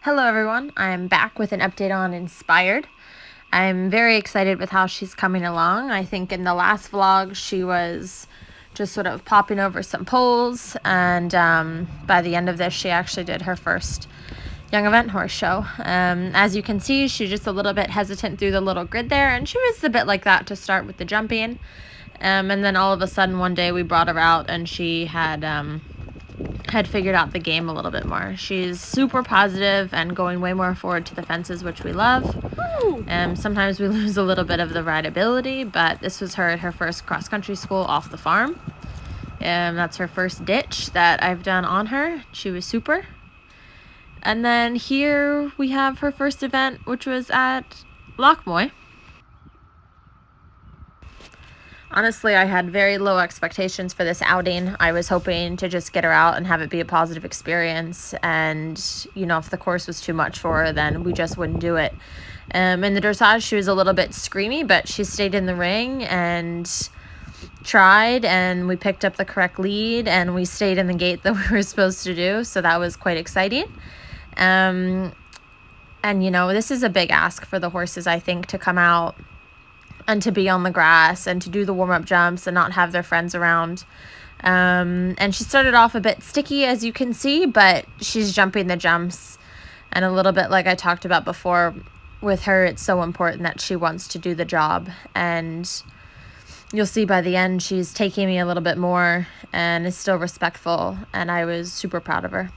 Hello everyone, I'm back with an update on Inspired. I'm very excited with how she's coming along. I think in the last vlog she was just sort of popping over some poles, and by the end of this she actually did her first young event horse show. As you can see, she's just a little bit hesitant through the little grid there, and she was a bit like that to start with the jumping. And then all of a sudden one day we brought her out and she had figured out the game a little bit more. She's super positive and going way more forward to the fences, which we love. Sometimes we lose a little bit of the rideability, but this was her at her first cross-country school off the farm. That's her first ditch that I've done on her. She was super. And then here we have her first event, which was at Lochmoy. Honestly, I had very low expectations for this outing. I was hoping to just get her out and have it be a positive experience. And, you know, if the course was too much for her, then we just wouldn't do it. In the dressage, she was a little bit screamy, but she stayed in the ring and tried, and we picked up the correct lead, and we stayed in the gate that we were supposed to do. So that was quite exciting. And, you know, this is a big ask for the horses, I think, to come out and to be on the grass and to do the warm-up jumps and not have their friends around. And she started off a bit sticky, as you can see, but she's jumping the jumps. And a little bit like I talked about before, with her, it's so important that she wants to do the job. And you'll see by the end, she's taking me a little bit more and is still respectful. And I was super proud of her.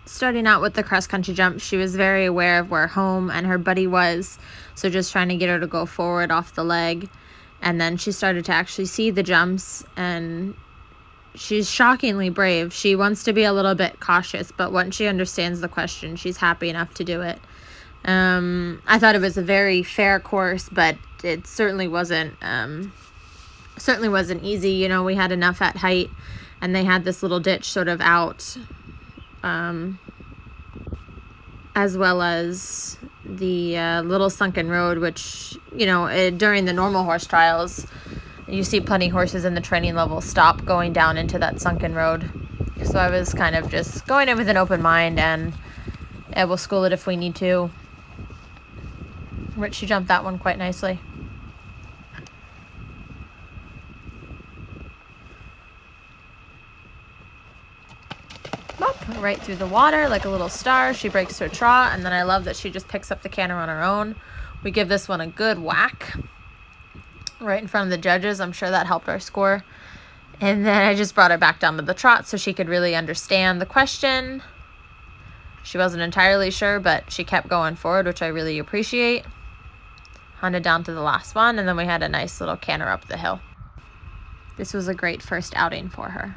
Starting out with the cross-country jump, she was very aware of where home and her buddy was, so just trying to get her to go forward off the leg. And then she started to actually see the jumps, and she's shockingly brave. She wants to be a little bit cautious, but once she understands the question, she's happy enough to do it. I thought it was a very fair course, but it certainly wasn't easy. You know, we had enough at height, and they had this little ditch sort of out, as well as the little sunken road, which, you know, during the normal horse trials, you see plenty of horses in the training level stop going down into that sunken road. So I was kind of just going in with an open mind, and we'll school it if we need to. But she jumped that one quite nicely. Right through the water like a little star. She breaks her trot, and then I love that she just picks up the canter on her own. We give this one a good whack right in front of the judges. I'm sure that helped our score. And then I just brought her back down to the trot so she could really understand the question. She wasn't entirely sure, but she kept going forward, which I really appreciate. Hunted down to the last one, and then we had a nice little canter up the hill. This was a great first outing for her.